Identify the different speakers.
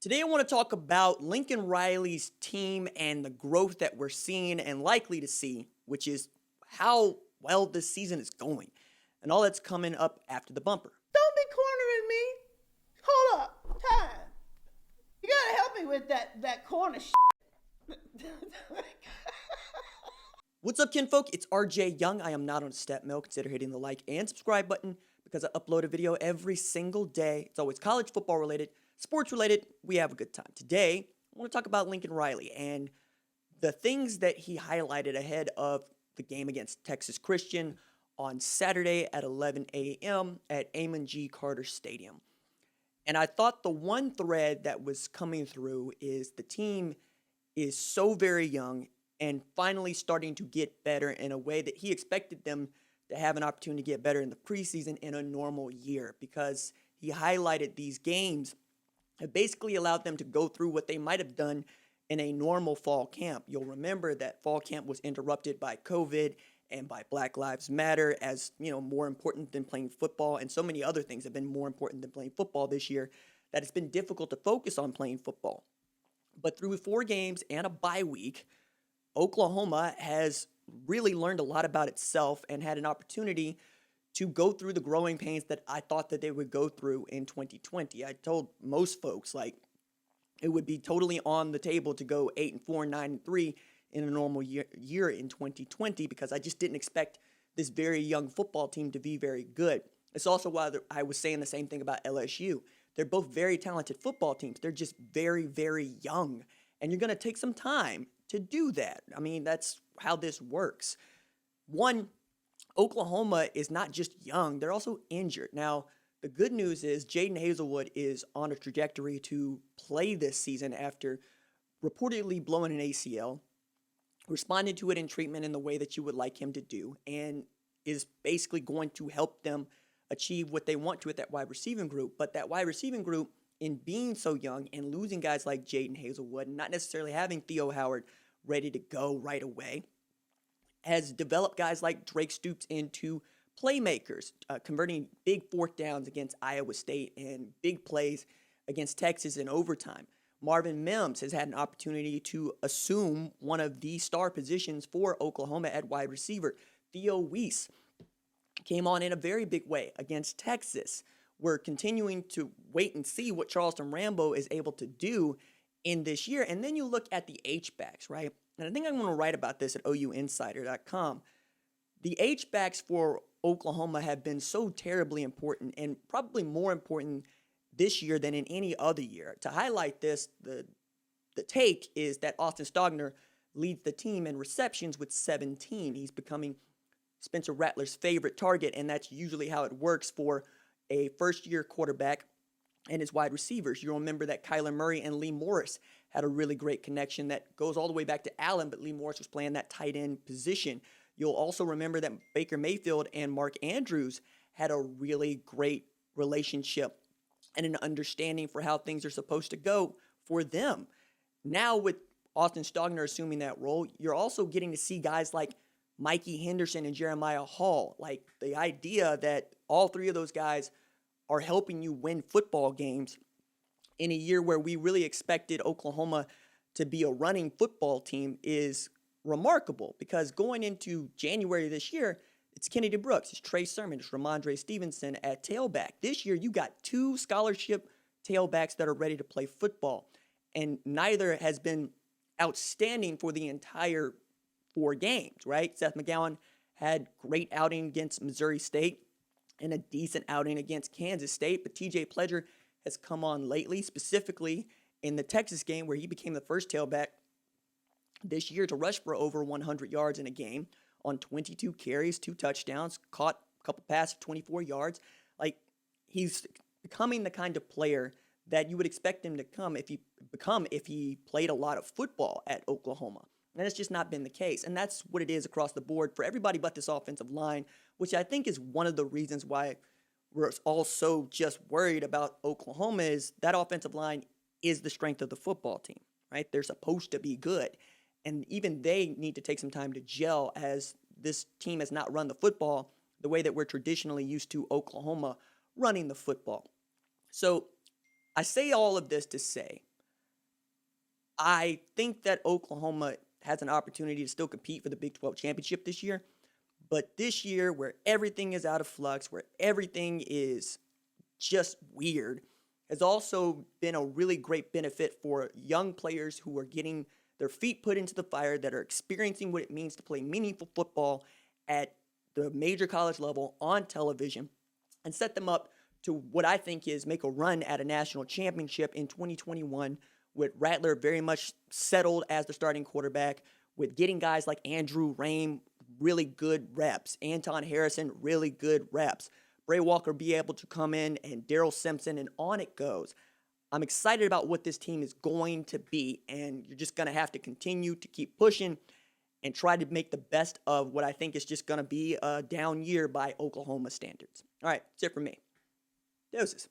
Speaker 1: Today, I want to talk about Lincoln Riley's team and the growth that we're seeing and likely to see, which is how well this season is going. And all that's coming up after the bumper.
Speaker 2: Don't be cornering me. Hold up. Time. You gotta help me with that corner shit.
Speaker 1: What's up, kinfolk? It's RJ Young. I am not on step mill. Consider hitting the like and subscribe button because I upload a video every single day. It's always college football related, sports related. We have a good time. Today, I want to talk about Lincoln Riley and the things that he highlighted ahead of the game against Texas Christian on Saturday at 11 a.m. at Amon G. Carter Stadium. And I thought the one thread that was coming through is the team is so very young and finally starting to get better in a way that he expected them to have an opportunity to get better in the preseason in a normal year, because he highlighted these games have basically allowed them to go through what they might have done in a normal fall camp. You'll remember that fall camp was interrupted by COVID and by Black Lives Matter as, more important than playing football, and so many other things have been more important than playing football this year that it's been difficult to focus on playing football. But through 4 games and a bye week, Oklahoma has really learned a lot about itself and had an opportunity to go through the growing pains that I thought that they would go through in 2020. I told most folks, it would be totally on the table to go 8-4, 9-3 in a normal year in 2020, because I just didn't expect this very young football team to be very good. It's also why I was saying the same thing about LSU. They're both very talented football teams. They're just very, very young. And you're going to take some time to do that. I mean, that's how this works. One, Oklahoma is not just young, they're also injured. Now, the good news is Jadon Haselwood is on a trajectory to play this season after reportedly blowing an ACL, responded to it in treatment in the way that you would like him to do, and is basically going to help them achieve what they want to at that wide receiving group. But that wide receiving group, in being so young and losing guys like Jadon Haselwood, and not necessarily having Theo Howard ready to go right away, has developed guys like Drake Stoops into playmakers, converting big 4th downs against Iowa State and big plays against Texas in overtime. Marvin Mims has had an opportunity to assume one of the star positions for Oklahoma at wide receiver. Theo Weiss came on in a very big way against Texas. We're continuing to wait and see what Charleston Rambo is able to do in this year. And then you look at the H-backs, right? And I think I'm going to write about this at OUinsider.com. The H-backs for Oklahoma have been so terribly important, and probably more important this year than in any other year. To highlight this, the take is that Austin Stogner leads the team in receptions with 17. He's becoming Spencer Rattler's favorite target, and that's usually how it works for a first-year quarterback and his wide receivers. You'll remember that Kyler Murray and Lee Morris had a really great connection that goes all the way back to Allen, but Lee Morris was playing that tight end position. You'll also remember that Baker Mayfield and Mark Andrews had a really great relationship and an understanding for how things are supposed to go for them. Now with Austin Stogner assuming that role, you're also getting to see guys like Mikey Henderson and Jeremiah Hall. Like, the idea that all 3 of those guys are helping you win football games in a year where we really expected Oklahoma to be a running football team is remarkable, because going into January this year, it's Kennedy Brooks, it's Trey Sermon, it's Ramondre Stevenson at tailback. This year, you got 2 scholarship tailbacks that are ready to play football, and neither has been outstanding for the entire 4 games, right? Seth McGowan had great outing against Missouri State and a decent outing against Kansas State, but TJ Pledger has come on lately, specifically in the Texas game where he became the first tailback this year to rush for over 100 yards in a game on 22 carries, 2 touchdowns, caught a couple passes of 24 yards. Like, he's becoming the kind of player that you would expect him to become if he played a lot of football at Oklahoma. And that's just not been the case. And that's what it is across the board for everybody but this offensive line, which I think is one of the reasons why we're all so just worried about Oklahoma, is that offensive line is the strength of the football team, right? They're supposed to be good. And even they need to take some time to gel, as this team has not run the football the way that we're traditionally used to Oklahoma running the football. So I say all of this to say I think that Oklahoma has an opportunity to still compete for the Big 12 championship this year. But this year, where everything is out of flux, where everything is just weird, has also been a really great benefit for young players who are getting their feet put into the fire, that are experiencing what it means to play meaningful football at the major college level on television, and set them up to what I think is make a run at a national championship in 2021, with Rattler very much settled as the starting quarterback, with getting guys like Andrew Raym really good reps, Anton Harrison really good reps, Bray Walker be able to come in, and Daryl Simpson, and on it goes. I'm excited about what this team is going to be, and you're just going to have to continue to keep pushing and try to make the best of what I think is just going to be a down year by Oklahoma standards. All right, that's it for me. Deuces.